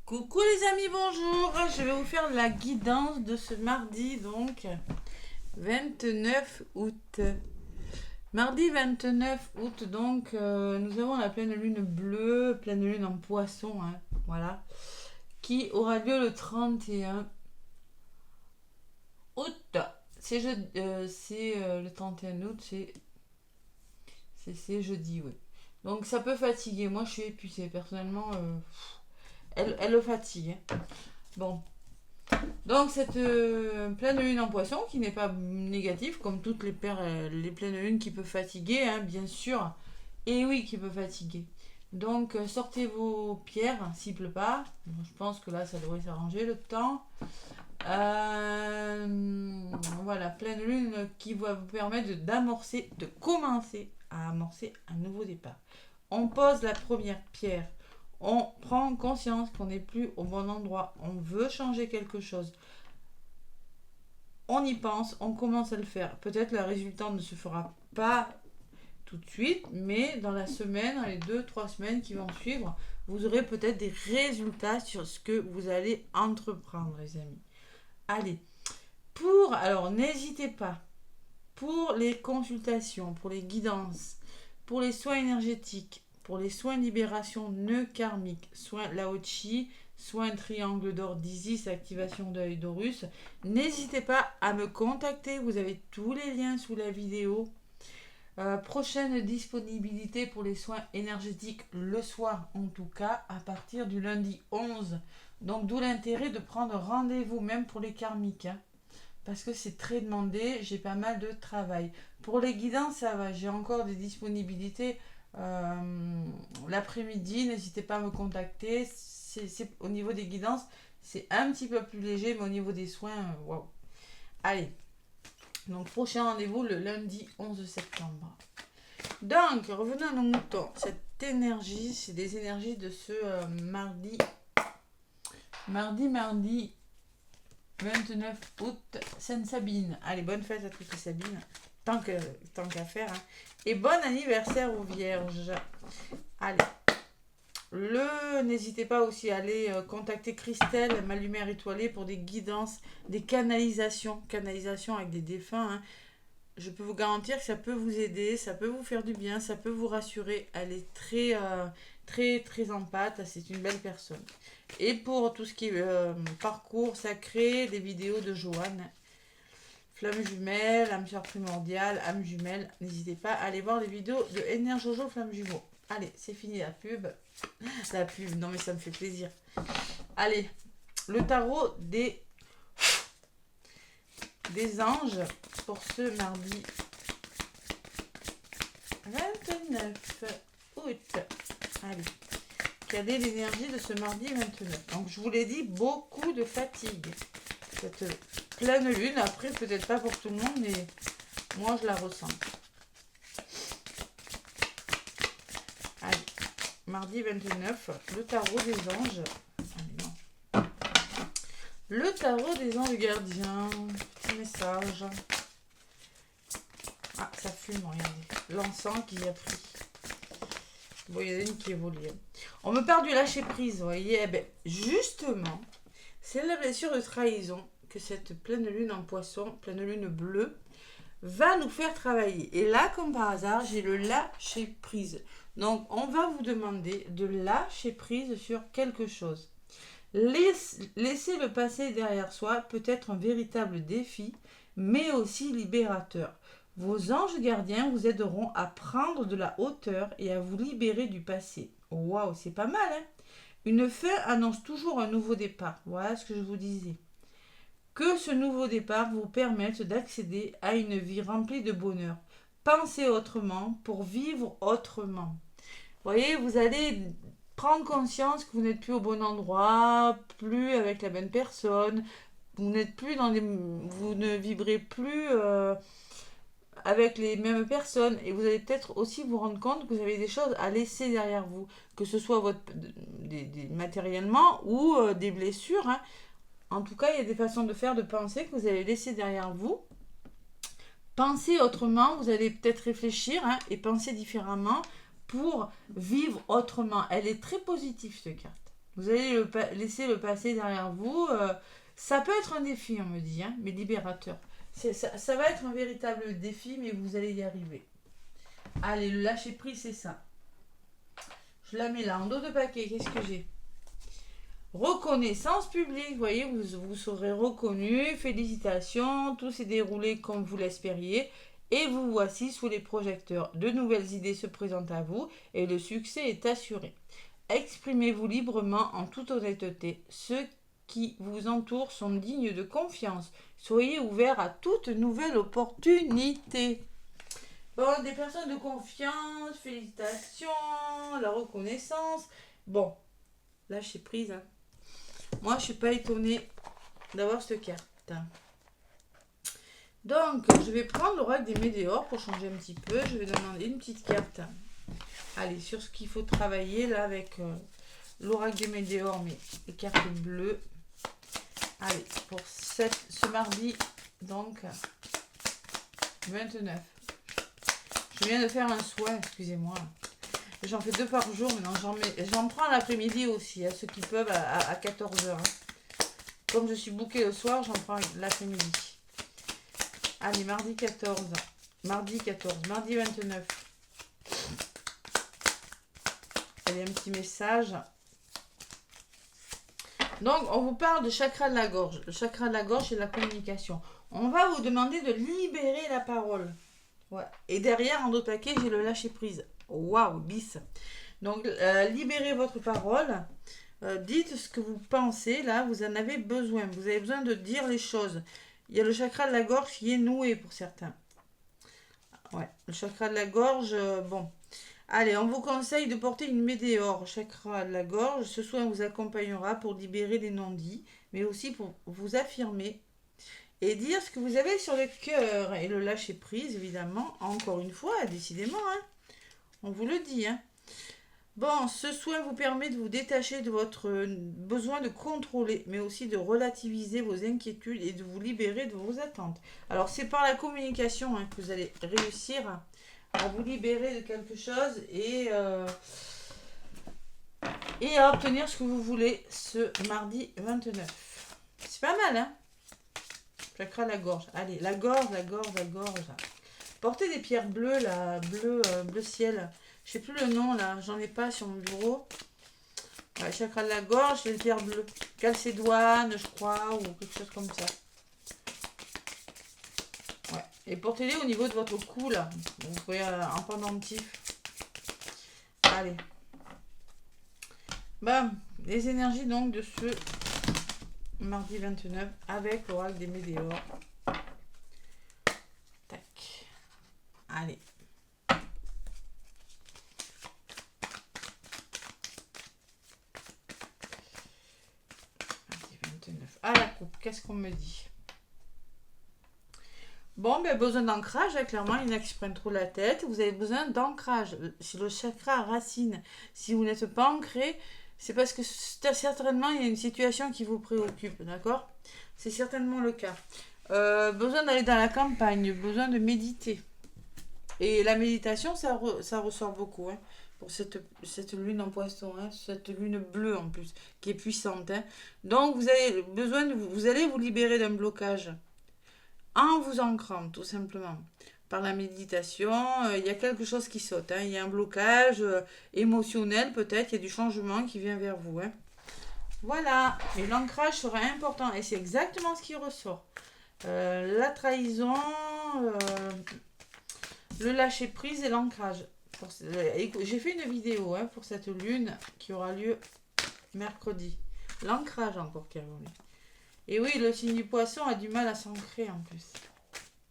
Coucou les amis, bonjour. Je vais vous faire la guidance de ce mardi, donc 29 août. Mardi 29 août, donc nous avons la pleine lune bleue, pleine lune en poisson, hein, voilà, qui aura lieu le 31 août. C'est le 31 août, c'est jeudi, oui. Donc ça peut fatiguer. Moi je suis épuisée, personnellement. Elle le fatigue, hein. Bon. Donc cette pleine lune en poisson, qui n'est pas négative, comme toutes les pleines lunes qui peuvent fatiguer, hein, bien sûr. Et oui, qui peut fatiguer. Donc sortez vos pierres, s'il pleut pas. Bon, je pense que là, ça devrait s'arranger le temps. Voilà, pleine lune qui va vous permettre de commencer à amorcer un nouveau départ. On pose la première pierre. On prend conscience qu'on n'est plus au bon endroit. On veut changer quelque chose. On y pense, on commence à le faire. Peut-être le résultat ne se fera pas tout de suite, mais dans la semaine, dans les 2-3 semaines qui vont suivre, vous aurez peut-être des résultats sur ce que vous allez entreprendre, les amis. Allez, alors n'hésitez pas, pour les consultations, pour les guidances, pour les soins énergétiques, pour les soins libération nœud karmique, soins Lao-Chi, soins triangle d'or d'Isis, activation d'œil d'Horus, n'hésitez pas à me contacter. Vous avez tous les liens sous la vidéo. Prochaine disponibilité pour les soins énergétiques le soir, en tout cas, à partir du lundi 11. Donc d'où l'intérêt de prendre rendez-vous, même pour les karmiques, hein, parce que c'est très demandé, j'ai pas mal de travail. Pour les guidances, ça va, j'ai encore des disponibilités l'après-midi, n'hésitez pas à me contacter. Au niveau des guidances, c'est un petit peu plus léger, mais au niveau des soins, waouh. Allez, donc prochain rendez-vous le lundi 11 septembre. Donc, revenons à nos moutons. Cette énergie, c'est des énergies de ce mardi 29 août, Sainte-Sabine. Allez, bonne fête à toutes les Sabines, tant qu'à faire, hein. Et bon anniversaire aux Vierges. Allez, n'hésitez pas aussi à aller contacter Christelle, ma lumière étoilée, pour des guidances, des canalisations avec des défunts, hein. Je peux vous garantir que ça peut vous aider, ça peut vous faire du bien, ça peut vous rassurer. Elle est très, très, très en pâte, c'est une belle personne. Et pour tout ce qui est parcours sacré, des vidéos de Joanne, Flamme jumelle, âme sœur primordiale, âme jumelle, n'hésitez pas à aller voir les vidéos de Ener Jojo Flamme jumeau. Allez, c'est fini la pub. La pub, non mais ça me fait plaisir. Allez, le tarot des anges pour ce mardi 29 août. Allez, quelle est l'énergie de ce mardi 29? Donc je vous l'ai dit, beaucoup de fatigue. Cette pleine lune, après peut-être pas pour tout le monde, mais moi je la ressens. Allez, mardi 29, le tarot des anges. Allez, non. Le tarot des anges gardiens. Petit message. Ah, ça fume, regardez. L'encens qui a pris. Bon, il y en a une qui est volée. On me parle du lâcher prise, vous voyez. Eh ben, justement, c'est la blessure de trahison que cette pleine lune en poisson, pleine lune bleue, va nous faire travailler. Et là, comme par hasard, j'ai le lâcher prise. Donc, on va vous demander de lâcher prise sur quelque chose. Laisser le passé derrière soi peut être un véritable défi, mais aussi libérateur. Vos anges gardiens vous aideront à prendre de la hauteur et à vous libérer du passé. Waouh, c'est pas mal, hein? Une fin annonce toujours un nouveau départ. Voilà ce que je vous disais. Que ce nouveau départ vous permette d'accéder à une vie remplie de bonheur. Pensez autrement pour vivre autrement. Vous voyez, vous allez prendre conscience que vous n'êtes plus au bon endroit, plus avec la bonne personne, vous ne vibrez plus avec les mêmes personnes, et vous allez peut-être aussi vous rendre compte que vous avez des choses à laisser derrière vous, que ce soit matériellement ou des blessures, hein. En tout cas, il y a des façons de faire, de penser que vous allez laisser derrière vous. Pensez autrement, vous allez peut-être réfléchir, hein, et penser différemment pour vivre autrement. Elle est très positive, cette carte. Vous allez laisser le passé derrière vous. Ça peut être un défi, on me dit, hein, mais libérateur. Ça va être un véritable défi, mais vous allez y arriver. Allez, le lâcher prise, c'est ça. Je la mets là, en dos de paquet. Qu'est-ce que j'ai? Reconnaissance publique. Vous voyez, vous serez reconnu. Félicitations. Tout s'est déroulé comme vous l'espériez. Et vous voici sous les projecteurs. De nouvelles idées se présentent à vous et le succès est assuré. Exprimez-vous librement en toute honnêteté. Ceux qui vous entourent sont dignes de confiance. Soyez ouverts à toute nouvelle opportunité. Bon, des personnes de confiance, félicitations, la reconnaissance. Bon, lâchez prise. Hein. Moi, je suis pas étonnée d'avoir cette carte. Donc, je vais prendre l'oracle des météores pour changer un petit peu. Je vais demander une petite carte. Allez, sur ce qu'il faut travailler là avec l'oracle des météores, mais les cartes bleues. Allez, pour ce mardi, donc, 29. Je viens de faire un soin, excusez-moi. J'en fais 2 par jour, maintenant j'en prends l'après-midi aussi, à ceux qui peuvent à 14h. Hein. Comme je suis bouquée le soir, j'en prends l'après-midi. Allez, mardi 14. Mardi 14. Mardi 29. Allez, un petit message. Donc, on vous parle de chakra de la gorge. Le chakra de la gorge, c'est la communication. On va vous demander de libérer la parole. Ouais. Et derrière, en dos de paquet, j'ai le lâcher prise. Waouh, bis. Donc, libérez votre parole. Dites ce que vous pensez. Là, vous en avez besoin. Vous avez besoin de dire les choses. Il y a le chakra de la gorge qui est noué pour certains. Ouais, le chakra de la gorge, bon. Allez, on vous conseille de porter une météore au chakra de la gorge. Ce soin vous accompagnera pour libérer les non-dits, mais aussi pour vous affirmer et dire ce que vous avez sur le cœur. Et le lâcher prise, évidemment, encore une fois, décidément, hein. On vous le dit, hein. Bon, ce soin vous permet de vous détacher de votre besoin de contrôler, mais aussi de relativiser vos inquiétudes et de vous libérer de vos attentes. Alors, c'est par la communication hein, que vous allez réussir à vous libérer de quelque chose et à obtenir ce que vous voulez ce mardi 29. C'est pas mal, hein? Chakra la gorge. Allez, la gorge, la gorge, la gorge. Portez des pierres bleues, là, bleu ciel. Je sais plus le nom là, j'en ai pas sur mon bureau. Ouais, chakra de la gorge, c'est une pierre bleue. Calcédoine, je crois, ou quelque chose comme ça. Ouais. Et portez-les au niveau de votre cou là. Vous pouvez en pendentif. Allez. Bam. Les énergies donc de ce mardi 29 avec l'oracle des météores. Tac. Allez. Ah, la coupe, qu'est-ce qu'on me dit? Bon, ben, besoin d'ancrage, hein, clairement, il y en a qui se prennent trop la tête. Vous avez besoin d'ancrage. C'est le chakra racine. Si vous n'êtes pas ancré, c'est parce que certainement, il y a une situation qui vous préoccupe, d'accord? C'est certainement le cas. Besoin d'aller dans la campagne, besoin de méditer. Et la méditation, ça ressort beaucoup, hein, pour cette lune en poisson, hein, cette lune bleue en plus, qui est puissante. Hein. Donc, vous avez besoin vous allez vous libérer d'un blocage en vous ancrant, tout simplement. Par la méditation, il y a quelque chose qui saute. Hein. Il y a un blocage émotionnel, peut-être, il y a du changement qui vient vers vous. Hein. Voilà, et l'ancrage sera important, et c'est exactement ce qui ressort. La trahison, le lâcher prise et l'ancrage. J'ai fait une vidéo hein, pour cette lune qui aura lieu mercredi. L'ancrage encore qui a lieu. Et oui, le signe du poisson a du mal à s'ancrer en plus.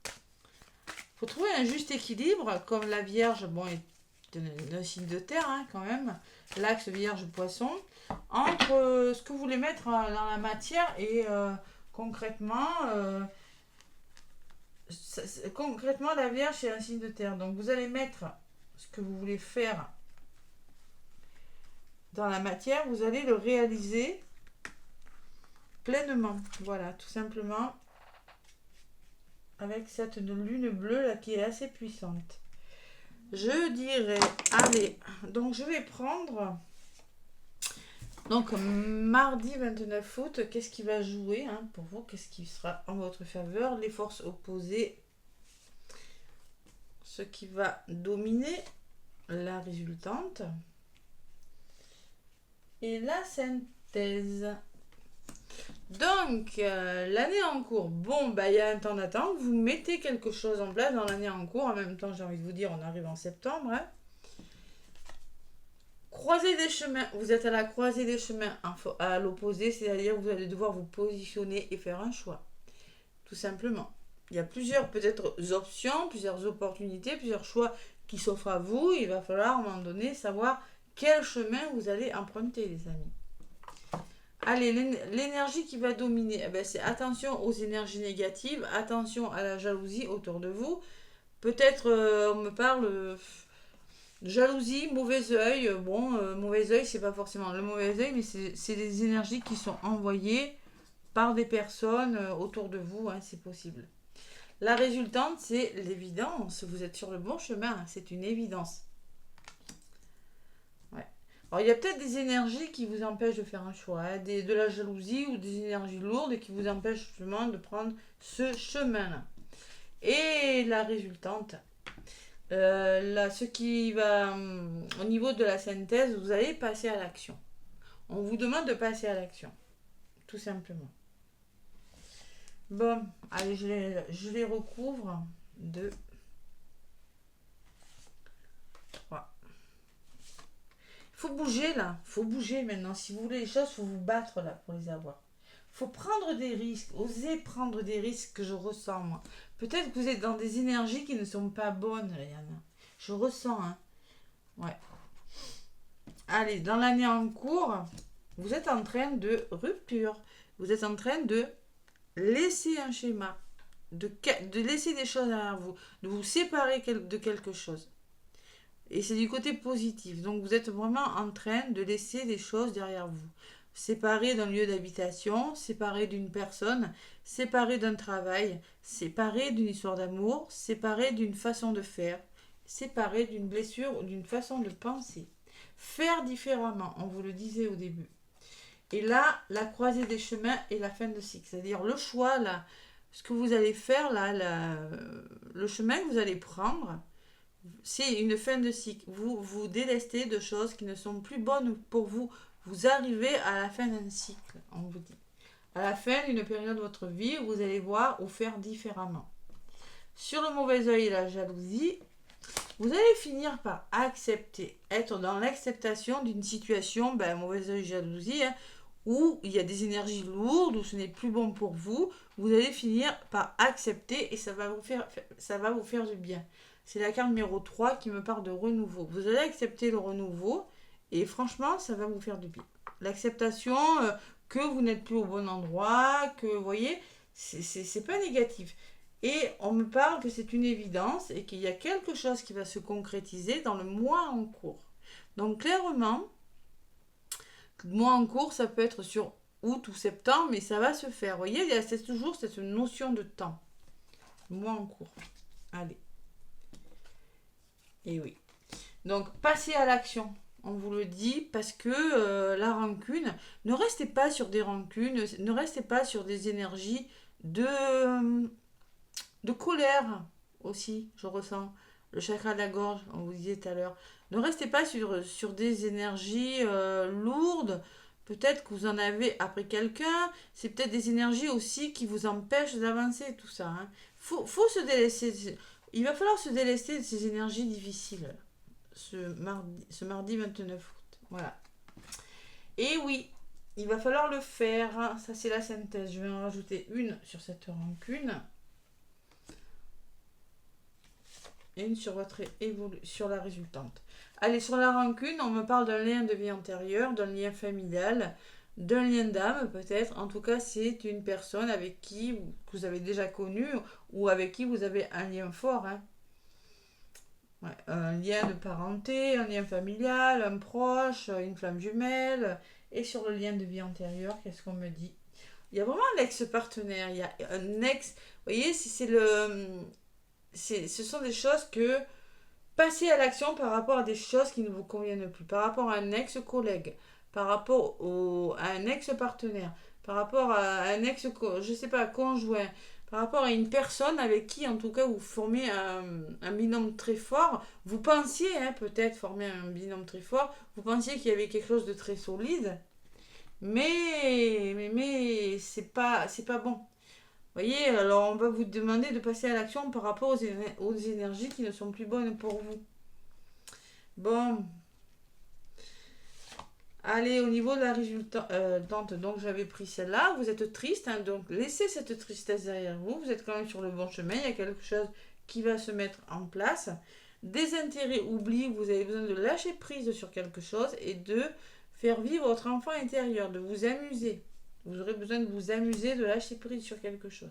Il faut trouver un juste équilibre, comme la Vierge, bon, est un signe de terre hein, quand même, l'axe Vierge-Poisson, entre ce que vous voulez mettre dans la matière et concrètement, concrètement, la Vierge, c'est un signe de terre. Donc, vous allez mettre ce que vous voulez faire dans la matière, vous allez le réaliser pleinement. Voilà, tout simplement. Avec cette lune bleue là qui est assez puissante. Je dirais, allez, donc je vais prendre Donc, mardi 29 août, qu'est-ce qui va jouer pour vous? Qu'est-ce qui sera en votre faveur? Les forces opposées, ce qui va dominer, la résultante et la synthèse. Donc, l'année en cours, bon, il y a un temps d'attente. Vous mettez quelque chose en place dans l'année en cours. En même temps, j'ai envie de vous dire, on arrive en septembre. Croisée des chemins, vous êtes à la croisée des chemins à l'opposé, c'est-à-dire que vous allez devoir vous positionner et faire un choix. Tout simplement. Il y a plusieurs peut-être options, plusieurs opportunités, plusieurs choix qui s'offrent à vous. Il va falloir à un moment donné savoir quel chemin vous allez emprunter, les amis. Allez, l'énergie qui va dominer, c'est attention aux énergies négatives, attention à la jalousie autour de vous. Peut-être on me parle jalousie, mauvais œil. Bon, mauvais œil, c'est pas forcément le mauvais œil, mais c'est des énergies qui sont envoyées par des personnes autour de vous, c'est possible. La résultante, c'est l'évidence. Vous êtes sur le bon chemin, c'est une évidence. Ouais. Alors, il y a peut-être des énergies qui vous empêchent de faire un choix, de la jalousie ou des énergies lourdes et qui vous empêchent justement de prendre ce chemin-là. Et la résultante, ce qui va au niveau de la synthèse, vous allez passer à l'action. On vous demande de passer à l'action, tout simplement. Bon, allez, je les recouvre de 3. Il faut bouger là, il faut bouger maintenant. Si vous voulez les choses, il faut vous battre là pour les avoir. Il faut prendre des risques, oser prendre des risques que je ressens moi. Peut-être que vous êtes dans des énergies qui ne sont pas bonnes, Rihanna. Je ressens, Ouais. Allez, dans l'année en cours, vous êtes en train de rupture. Vous êtes en train de laisser un schéma, de laisser des choses derrière vous, de vous séparer de quelque chose. Et c'est du côté positif. Donc vous êtes vraiment en train de laisser des choses derrière vous. Séparé d'un lieu d'habitation, séparé d'une personne, séparé d'un travail, séparé d'une histoire d'amour, séparé d'une façon de faire, séparé d'une blessure ou d'une façon de penser. Faire différemment, on vous le disait au début. Et là, la croisée des chemins et la fin de cycle. C'est-à-dire le choix, là, ce que vous allez faire, là, le chemin que vous allez prendre, c'est une fin de cycle. Vous vous délestez de choses qui ne sont plus bonnes pour vous. Vous arrivez à la fin d'un cycle, on vous dit. À la fin d'une période de votre vie, vous allez voir ou faire différemment. Sur le mauvais œil et la jalousie, vous allez finir par accepter, être dans l'acceptation d'une situation, mauvais œil, jalousie, où il y a des énergies lourdes, où ce n'est plus bon pour vous. Vous allez finir par accepter et ça va vous faire du bien. C'est la carte numéro 3 qui me parle de renouveau. Vous allez accepter le renouveau et franchement, ça va vous faire du bien. L'acceptation que vous n'êtes plus au bon endroit, que vous voyez, c'est pas négatif. Et on me parle que c'est une évidence et qu'il y a quelque chose qui va se concrétiser dans le mois en cours. Donc clairement, le mois en cours, ça peut être sur août ou septembre, mais ça va se faire. Vous voyez, il y a toujours cette notion de temps. Le mois en cours. Allez. Et oui. Donc, passez à l'action. On vous le dit parce que la rancune, ne restez pas sur des rancunes, ne restez pas sur des énergies de colère aussi, je ressens. Le chakra de la gorge, on vous disait tout à l'heure. Ne restez pas sur des énergies lourdes. Peut-être que vous en avez après quelqu'un. C'est peut-être des énergies aussi qui vous empêchent d'avancer, tout ça. Faut se délaisser. Il va falloir se délester de ces énergies difficiles ce mardi 29 août. Voilà. Et oui, il va falloir le faire. Ça, c'est la synthèse. Je vais en rajouter une sur cette rancune. Et une sur sur la résultante. Allez, sur la rancune, on me parle d'un lien de vie antérieure, d'un lien familial, d'un lien d'âme peut-être. En tout cas, c'est une personne avec qui vous avez déjà connu ou avec qui vous avez un lien fort. Ouais, un lien de parenté, un lien familial, un proche, une flamme jumelle. Et sur le lien de vie antérieure, qu'est-ce qu'on me dit? Il y a vraiment un ex-partenaire, il y a un ex... Vous voyez, ce sont des choses que passez à l'action par rapport à des choses qui ne vous conviennent plus, par rapport à un ex-collègue, par rapport à un ex-partenaire, par rapport à un ex, je sais pas, conjoint, par rapport à une personne avec qui, en tout cas, vous formez un binôme très fort. Vous pensiez, hein, peut-être, former un binôme très fort. Vous pensiez qu'il y avait quelque chose de très solide. Mais c'est pas bon. Vous voyez, alors on va vous demander de passer à l'action par rapport aux énergies qui ne sont plus bonnes pour vous. Bon, allez, au niveau de la résultante, donc j'avais pris celle-là. Vous êtes triste, hein, donc laissez cette tristesse derrière vous. Vous êtes quand même sur le bon chemin. Il y a quelque chose qui va se mettre en place. Des intérêts oubliés, vous avez besoin de lâcher prise sur quelque chose et de faire vivre votre enfant intérieur, de vous amuser. Vous aurez besoin de vous amuser, de lâcher prise sur quelque chose.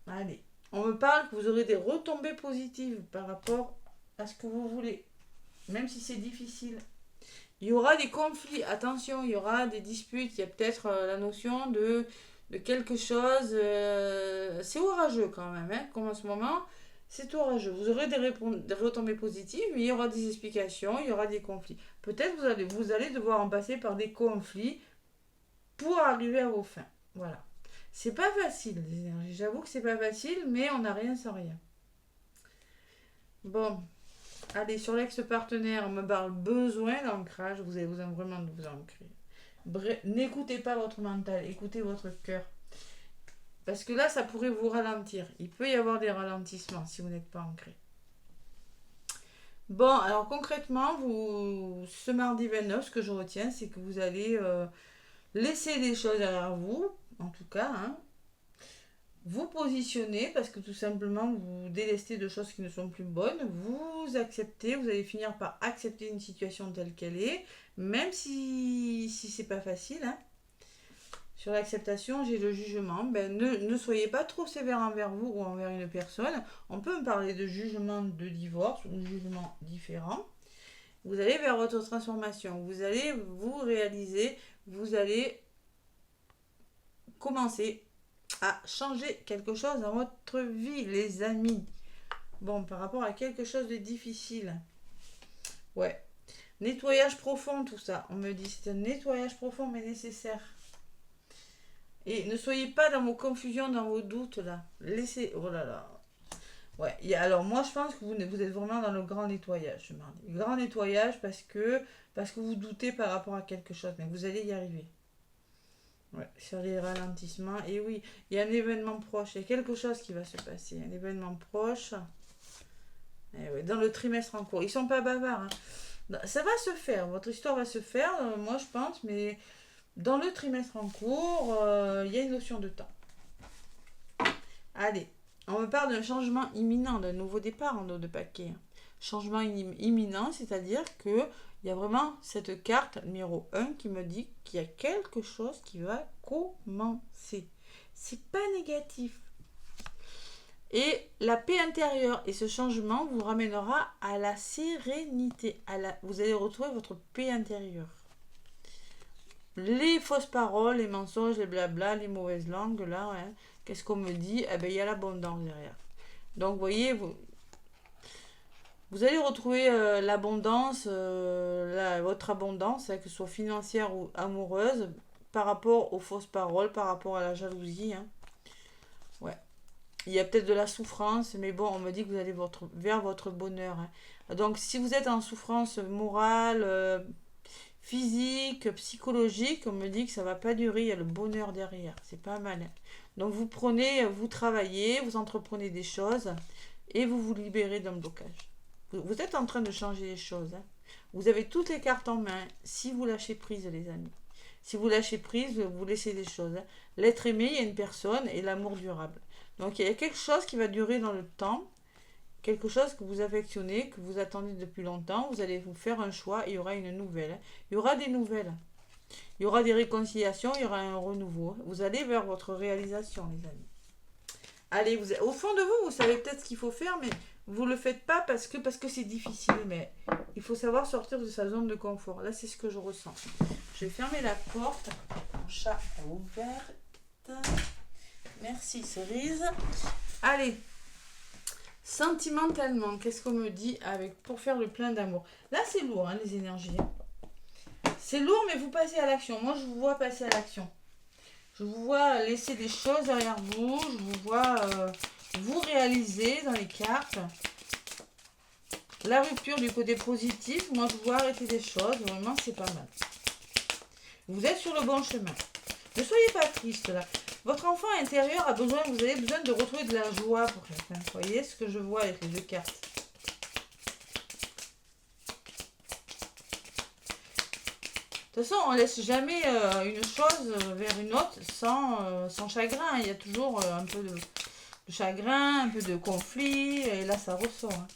Allez, on me parle que vous aurez des retombées positives par rapport à ce que vous voulez, même si c'est difficile. Il y aura des conflits, attention, il y aura des disputes, il y a peut-être la notion de quelque chose, c'est orageux quand même, hein, comme en ce moment, c'est orageux. Vous aurez des retombées positives, mais il y aura des explications, il y aura des conflits. Peut-être vous allez devoir en passer par des conflits pour arriver à vos fins. Voilà. C'est pas facile, les énergies. J'avoue que c'est pas facile, mais on n'a rien sans rien. Bon, allez, sur l'ex-partenaire, on me parle besoin d'ancrage. Vous avez besoin vraiment de vous ancrer. Bref, n'écoutez pas votre mental, écoutez votre cœur. Parce que là, ça pourrait vous ralentir. Il peut y avoir des ralentissements si vous n'êtes pas ancré. Bon, alors concrètement, ce mardi 29, ce que je retiens, c'est que vous allez laisser des choses derrière vous, en tout cas, hein, vous positionner parce que tout simplement vous délestez de choses qui ne sont plus bonnes, vous acceptez, vous allez finir par accepter une situation telle qu'elle est, même si c'est pas facile. Hein. Sur l'acceptation, j'ai le jugement. Ben, ne soyez pas trop sévère envers vous ou envers une personne. On peut me parler de jugement de divorce ou de jugement différent. Vous allez vers votre transformation. Vous allez vous réaliser. Vous allez commencer à changer quelque chose dans votre vie, les amis. Bon, par rapport à quelque chose de difficile. Ouais. Nettoyage profond, tout ça. On me dit c'est un nettoyage profond mais nécessaire. Et ne soyez pas dans vos confusions, dans vos doutes là. Laissez. Oh là là. Ouais. Alors moi je pense que vous êtes vraiment dans le grand nettoyage, je mardi. Le grand nettoyage parce que vous doutez par rapport à quelque chose, mais vous allez y arriver. Ouais, sur les ralentissements. Et oui, il y a un événement proche. Il y a quelque chose qui va se passer. Un événement proche. Et ouais, dans le trimestre en cours. Ils sont pas bavards. Hein. Ça va se faire. Votre histoire va se faire, moi je pense. Mais dans le trimestre en cours, il y a une notion de temps. Allez, on me parle d'un changement imminent, d'un nouveau départ en dos de paquet. Changement imminent, c'est-à-dire que il y a vraiment cette carte numéro 1 qui me dit qu'il y a quelque chose qui va commencer. C'est pas négatif. Et la paix intérieure et ce changement vous ramènera à la sérénité. Vous allez retrouver votre paix intérieure. Les fausses paroles, les mensonges, les blabla, les mauvaises langues, là, hein, qu'est-ce qu'on me dit? Eh bien, il y a l'abondance derrière. Donc, vous voyez, vous allez retrouver l'abondance, votre abondance, hein, que ce soit financière ou amoureuse, par rapport aux fausses paroles, par rapport à la jalousie. Hein. Ouais. Il y a peut-être de la souffrance, mais bon, on me dit que vous allez vers votre bonheur. Hein. Donc, si vous êtes en souffrance morale, physique, psychologique, on me dit que ça va pas durer, il y a le bonheur derrière. C'est pas mal. Hein. Donc, vous travaillez, vous entreprenez des choses et vous vous libérez d'un blocage. Vous êtes en train de changer les choses. Hein. Vous avez toutes les cartes en main si vous lâchez prise, les amis. Si vous lâchez prise, vous laissez des choses. Hein. L'être aimé, il y a une personne et l'amour durable. Donc, il y a quelque chose qui va durer dans le temps. Quelque chose que vous affectionnez, que vous attendez depuis longtemps. Vous allez vous faire un choix et il y aura une nouvelle. Hein. Il y aura des nouvelles. Il y aura des réconciliations, il y aura un renouveau. Vous allez vers votre réalisation, les amis. Allez, au fond de vous, vous savez peut-être ce qu'il faut faire, mais vous ne le faites pas parce que c'est difficile. Mais il faut savoir sortir de sa zone de confort. Là, c'est ce que je ressens. Je vais fermer la porte. Mon chat est ouverte. Merci, Cerise. Allez. Sentimentalement, qu'est-ce qu'on me dit avec pour faire le plein d'amour? Là, c'est lourd, hein, les énergies. C'est lourd, mais vous passez à l'action. Moi, je vous vois passer à l'action. Je vous vois laisser des choses derrière vous. Je vous vois vous réaliser dans les cartes. La rupture du côté positif. Moi, je vois arrêter des choses. Vraiment, c'est pas mal. Vous êtes sur le bon chemin. Ne soyez pas triste, là. Votre enfant intérieur a besoin, vous avez besoin de retrouver de la joie pour quelqu'un. Vous voyez ce que je vois avec les deux cartes. De toute façon, on ne laisse jamais une chose vers une autre sans chagrin. Il y a toujours un peu de chagrin, un peu de conflit. Et là, ça ressort. Hein.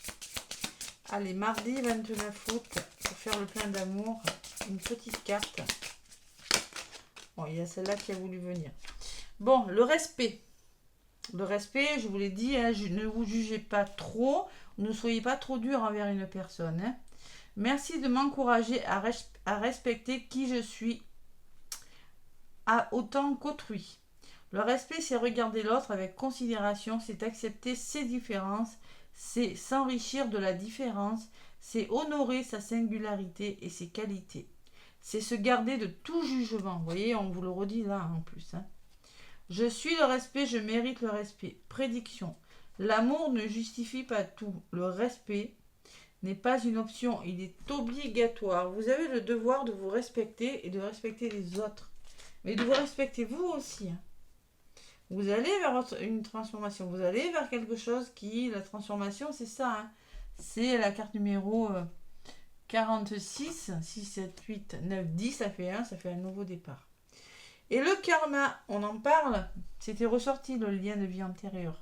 Allez, mardi 29 août, pour faire le plein d'amour, une petite carte. Bon, il y a celle-là qui a voulu venir. Bon, le respect. Le respect, je vous l'ai dit, hein, ne vous jugez pas trop. Ne soyez pas trop dur envers une personne. Hein. Merci de m'encourager à respecter qui je suis autant qu'autrui. Le respect, c'est regarder l'autre avec considération, c'est accepter ses différences, c'est s'enrichir de la différence, c'est honorer sa singularité et ses qualités. C'est se garder de tout jugement. Vous voyez, on vous le redit là en plus. Hein. Je suis le respect, je mérite le respect. Prédiction. L'amour ne justifie pas tout. Le respect n'est pas une option, il est obligatoire. Vous avez le devoir de vous respecter et de respecter les autres. Mais de vous respecter vous aussi. Hein. Vous allez vers une transformation. Vous allez vers quelque chose qui... La transformation, c'est ça. Hein. C'est la carte numéro 46. 6, 7, 8, 9, 10. Ça fait 1. Ça fait un nouveau départ. Et le karma, on en parle. C'était ressorti le lien de vie antérieure.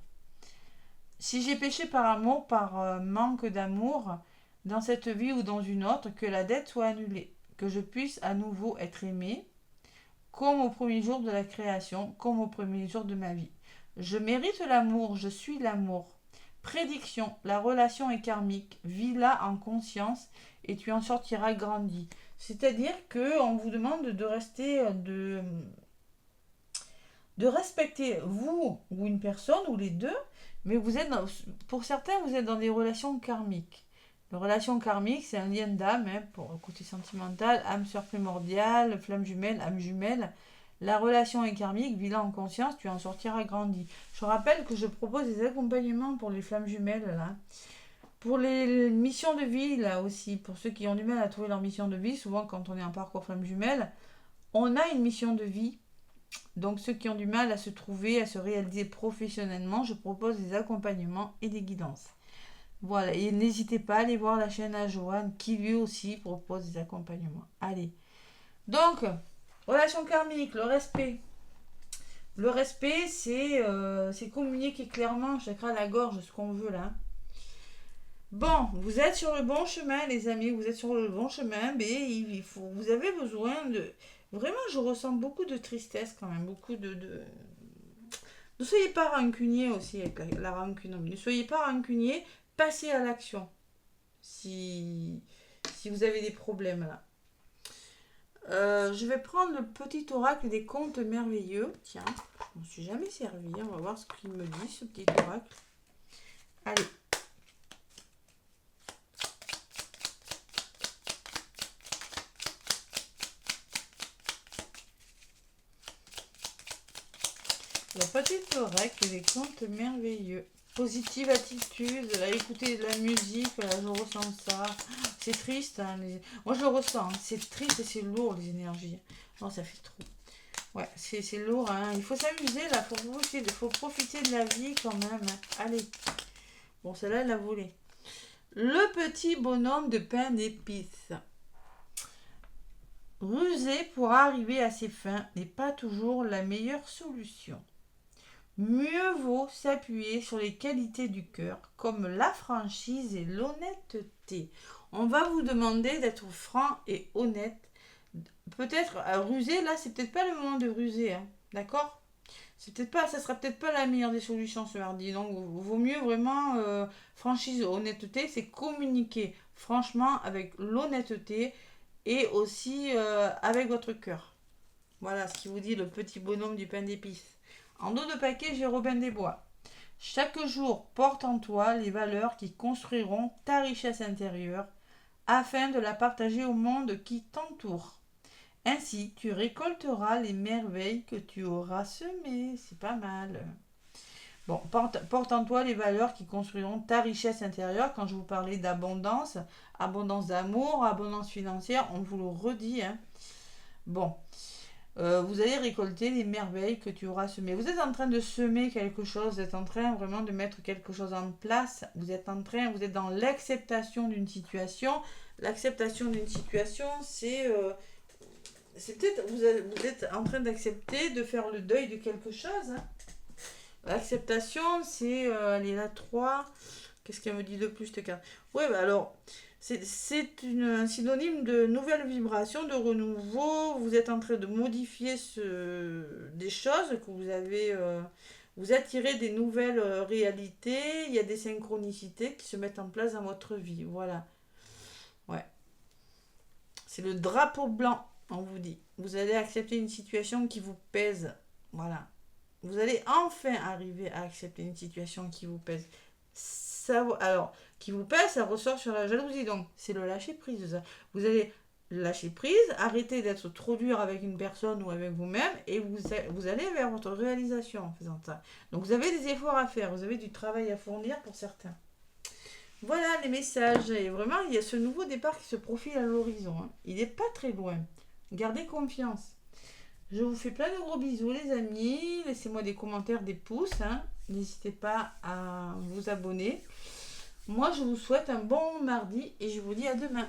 Si j'ai péché par amour, par manque d'amour, dans cette vie ou dans une autre, que la dette soit annulée. Que je puisse à nouveau être aimé, comme au premier jour de la création, comme au premier jour de ma vie. Je mérite l'amour, je suis l'amour. Prédiction, la relation est karmique, vis-la en conscience et tu en sortiras grandi. C'est-à-dire qu'on vous demande de rester, de respecter vous ou une personne ou les deux, mais vous êtes pour certains, vous êtes dans des relations karmiques. La relation karmique, c'est un lien d'âme, hein, pour le côté sentimental, âme sœur primordiale, flamme jumelle, âme jumelle. La relation est karmique, vis-la en conscience, tu en sortiras grandi. Je rappelle que je propose des accompagnements pour les flammes jumelles, là. Pour les missions de vie, là aussi, pour ceux qui ont du mal à trouver leur mission de vie, souvent quand on est en parcours flamme jumelle, on a une mission de vie. Donc ceux qui ont du mal à se trouver, à se réaliser professionnellement, je propose des accompagnements et des guidances. Voilà, et n'hésitez pas à aller voir la chaîne à Joanne qui lui aussi propose des accompagnements. Allez. Donc, relation karmique, le respect. Le respect, c'est communiquer clairement, chakra à la gorge, ce qu'on veut là. Bon, vous êtes sur le bon chemin, les amis, vous êtes sur le bon chemin, mais vous avez besoin de... Vraiment, je ressens beaucoup de tristesse quand même, beaucoup de... Ne soyez pas rancunier aussi avec la rancune. Ne soyez pas rancunier, passez à l'action. Si vous avez des problèmes là. Je vais prendre le petit oracle des contes merveilleux. Tiens, je ne me suis jamais servi. On va voir ce qu'il me dit, ce petit oracle. Allez. Le petit oracle des contes merveilleux. Positive attitude, là, écouter de la musique, là, je ressens ça. C'est triste, hein, moi je le ressens, hein. C'est triste et c'est lourd les énergies. Non, ça fait trop. Ouais, c'est lourd, hein. Il faut s'amuser là, faut profiter de la vie quand même. Hein. Allez. Bon, celle-là, elle a volé. Le petit bonhomme de pain d'épices. Ruser pour arriver à ses fins n'est pas toujours la meilleure solution. Mieux vaut s'appuyer sur les qualités du cœur, comme la franchise et l'honnêteté. On va vous demander d'être franc et honnête. Peut-être à ruser, là, c'est peut-être pas le moment de ruser, hein, d'accord ? Ça sera peut-être pas la meilleure des solutions ce mardi. Donc, vaut mieux vraiment franchise, honnêteté, c'est communiquer franchement avec l'honnêteté et aussi avec votre cœur. Voilà ce qui vous dit le petit bonhomme du pain d'épices. En dos de paquet, j'ai Robin des Bois. Chaque jour, porte en toi les valeurs qui construiront ta richesse intérieure afin de la partager au monde qui t'entoure. Ainsi, tu récolteras les merveilles que tu auras semées. C'est pas mal. Bon, porte en toi les valeurs qui construiront ta richesse intérieure. Quand je vous parlais d'abondance, abondance d'amour, abondance financière, on vous le redit. Hein. Bon, vous allez récolter les merveilles que tu auras semées. Vous êtes en train de semer quelque chose, vous êtes en train vraiment de mettre quelque chose en place. Vous êtes dans l'acceptation d'une situation. L'acceptation d'une situation, c'est peut-être, vous êtes en train d'accepter de faire le deuil de quelque chose. Hein. L'acceptation, c'est, elle est là, 3. Qu'est-ce qu'elle me dit de plus, cette carte? Ouais, bah alors, c'est un synonyme de nouvelle vibration, de renouveau. Vous êtes en train de modifier des choses que vous avez. Vous attirez des nouvelles réalités. Il y a des synchronicités qui se mettent en place dans votre vie. Voilà. Ouais. C'est le drapeau blanc, on vous dit. Vous allez accepter une situation qui vous pèse. Voilà. Vous allez enfin arriver à accepter une situation qui vous pèse. Alors, qui vous pèse, ça ressort sur la jalousie. Donc, c'est le lâcher prise. Vous allez lâcher prise, arrêter d'être trop dur avec une personne ou avec vous-même et vous allez vers votre réalisation en faisant ça. Donc, vous avez des efforts à faire, vous avez du travail à fournir pour certains. Voilà les messages. Et vraiment, il y a ce nouveau départ qui se profile à l'horizon. Hein. Il n'est pas très loin. Gardez confiance. Je vous fais plein de gros bisous les amis. Laissez-moi des commentaires, des pouces. Hein. N'hésitez pas à vous abonner. Moi, je vous souhaite un bon mardi et je vous dis à demain.